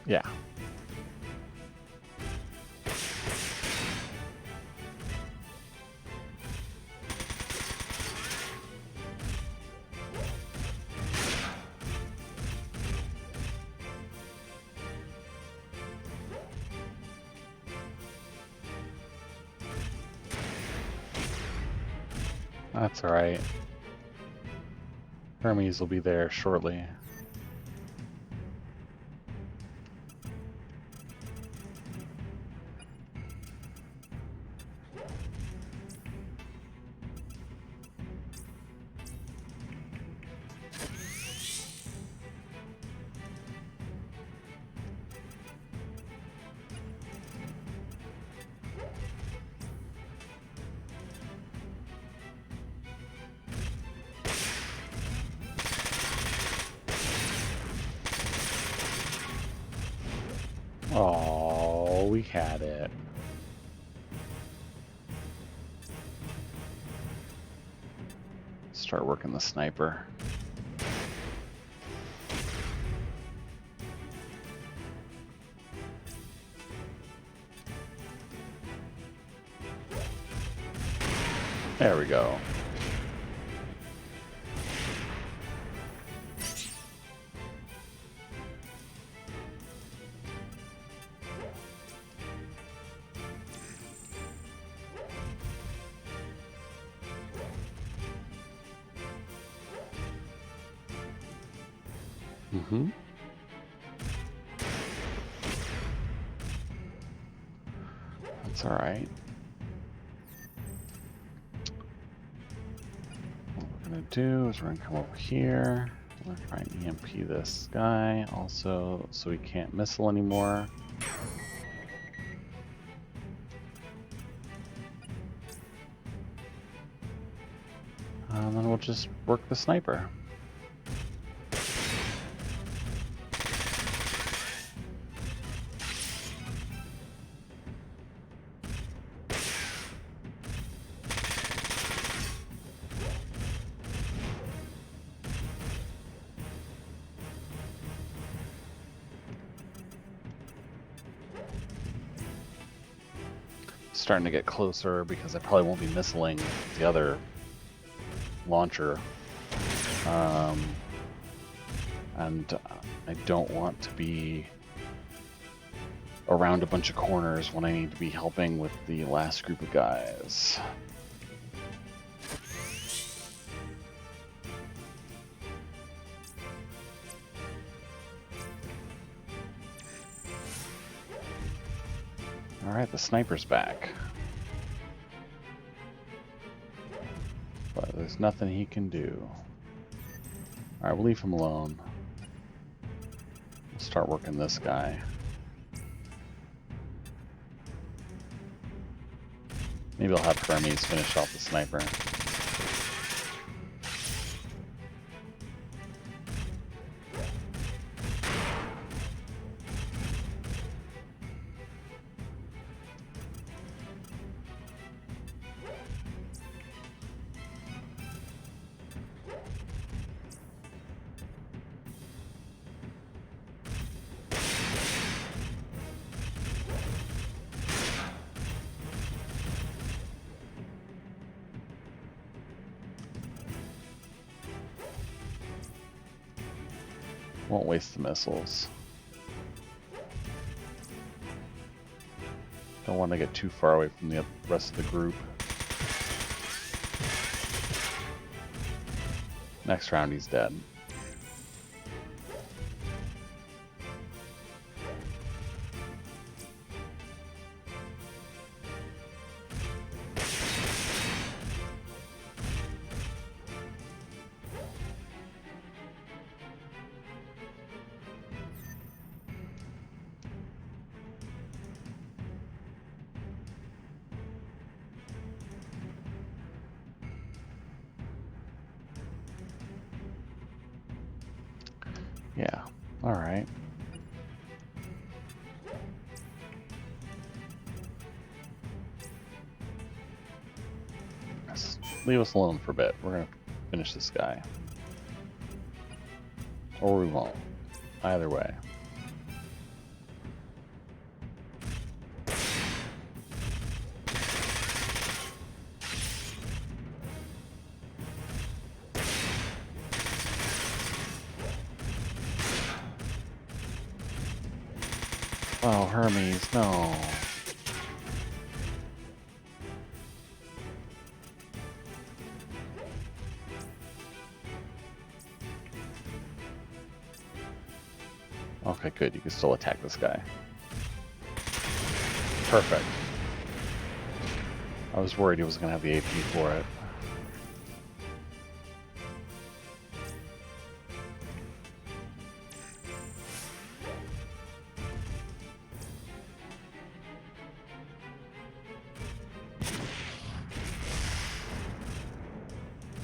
Yeah. That's alright. Hermes will be there shortly. Oh, we had it. Start working the sniper. There we go. Mm-hmm. That's all right. What we're gonna do is we're gonna come over here. We're gonna try and EMP this guy also, so he can't missile anymore. And then we'll just work the sniper. Starting to get closer because I probably won't be missiling the other launcher. And I don't want to be around a bunch of corners when I need to be helping with the last group of guys. Alright, the sniper's back. But there's nothing he can do. Alright, we'll leave him alone. We'll start working this guy. Maybe I'll have Hermes finish off the sniper. Won't waste the missiles. Don't want to get too far away from the rest of the group. Next round he's dead. Yeah, alright. Leave us alone for a bit. We're gonna finish this guy. Or we won't. Either way. Oh, Hermes, no. Okay, good. You can still attack this guy. Perfect. I was worried he was going to have the AP for it.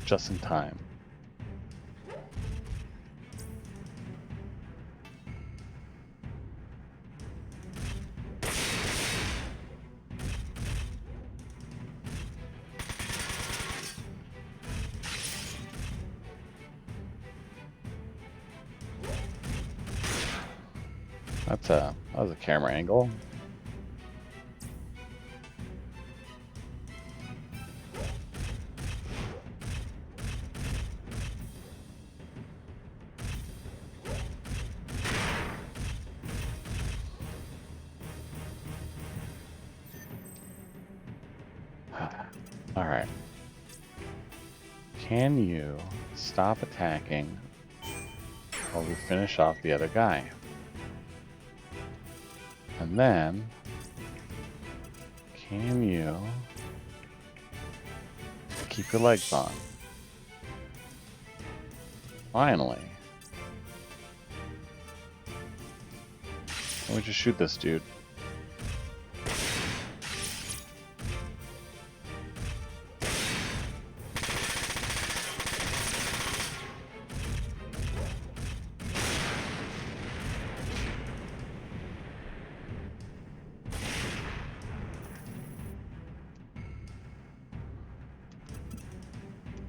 Just in time. That was a camera angle. All right. Can you stop attacking while we finish off the other guy? And then, can you keep your legs on? Finally. Let me just shoot this dude.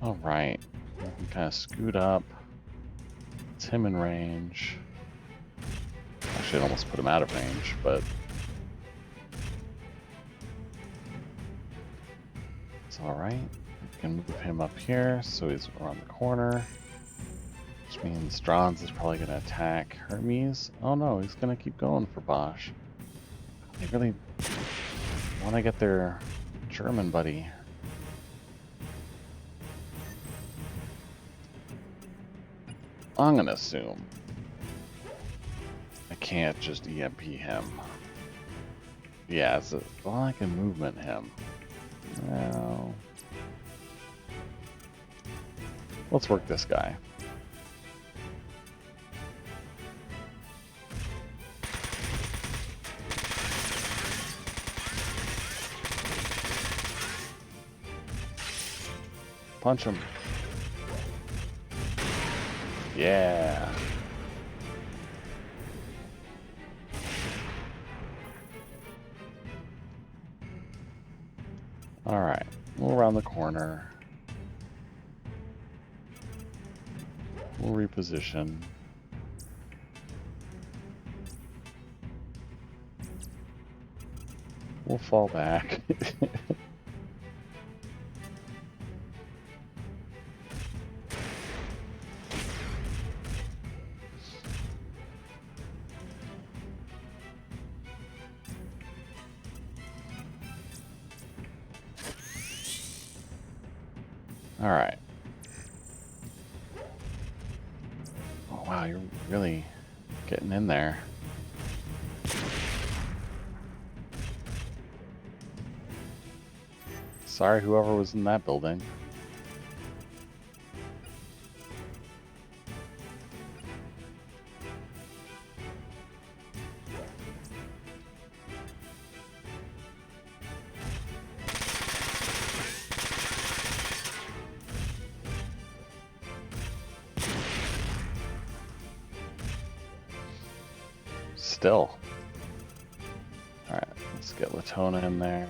Alright, we can kind of scoot up. It's him in range. Actually, it almost put him out of range, but it's alright. We can move him up here so he's around the corner. Which means Strons is probably going to attack Hermes. Oh no, he's going to keep going for Bosch. They really want to get their German buddy. I'm gonna assume I can't just EMP him. Yeah, well, I can movement him. Well, let's work this guy. Punch him. Yeah. All right, we'll around the corner. We'll reposition. We'll fall back. All right. Oh wow, you're really getting in there. Sorry, whoever was in that building. Still. Alright, let's get Latona in there.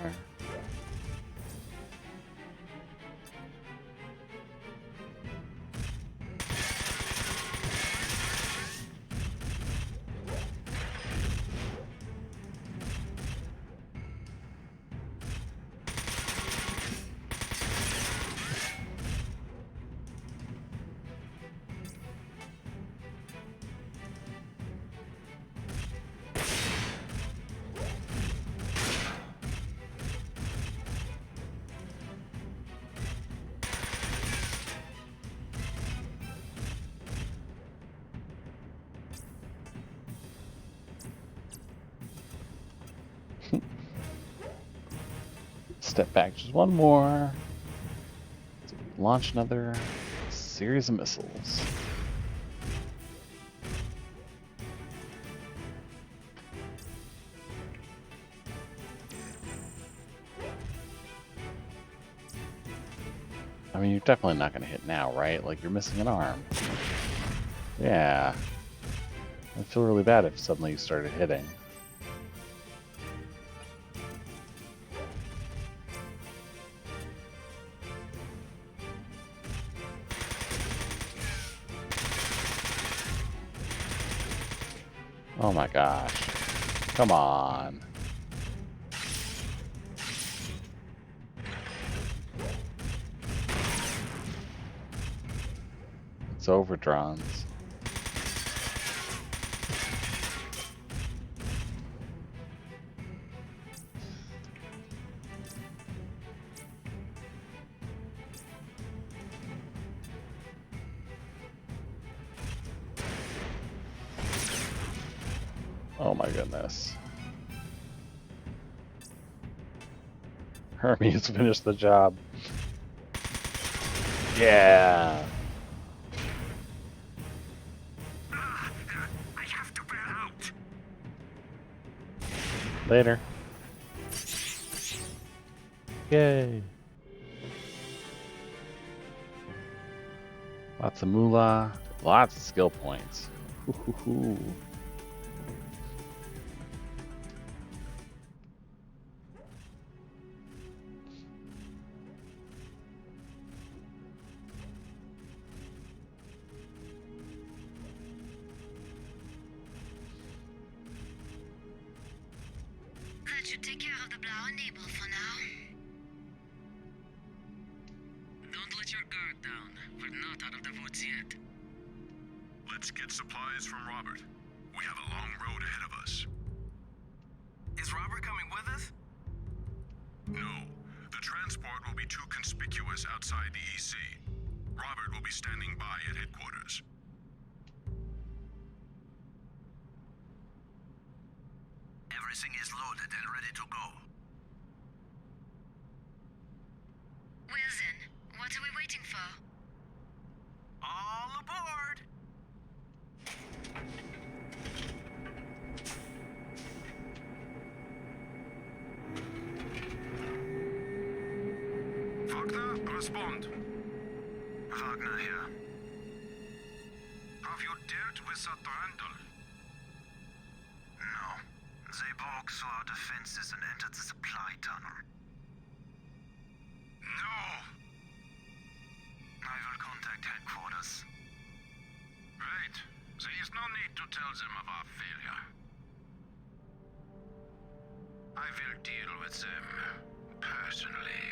Step back just one more. Launch another series of missiles. I mean, you're definitely not going to hit now, right? Like, you're missing an arm. Yeah. I feel really bad if suddenly you started hitting. Oh my gosh. Come on. It's overdrawns. Oh my goodness. Hermes finished the job. Yeah. I have to bail out. Later. Yay. Lots of moolah. Lots of skill points. Hoo-hoo-hoo. That should take care of the Blauen Nebel for now. Don't let your guard down. We're not out of the woods yet. Let's get supplies from Robert. We have a long road ahead of us. Is Robert coming with us? No. The transport will be too conspicuous outside the EC. Robert will be standing by at headquarters. Everything is loaded and ready to go. Well then, what are we waiting for? All aboard! Wagner, respond. Wagner here. Have you dealt with the Durandal? No. They broke through our defenses and entered the supply tunnel. No! I will contact headquarters. Right. There is no need to tell them of our failure. I will deal with them personally.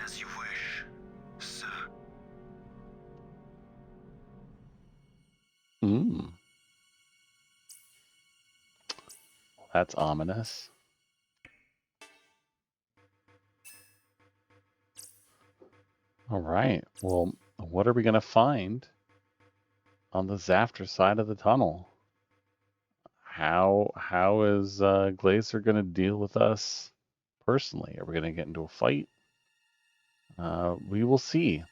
As you wish, sir. Hmm. That's ominous. All right. Well, what are we going to find on the Zafter side of the tunnel? How is Glacier going to deal with us personally? Are we going to get into a fight? We will see.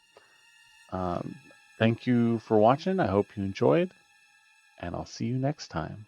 Thank you for watching. I hope you enjoyed, and I'll see you next time.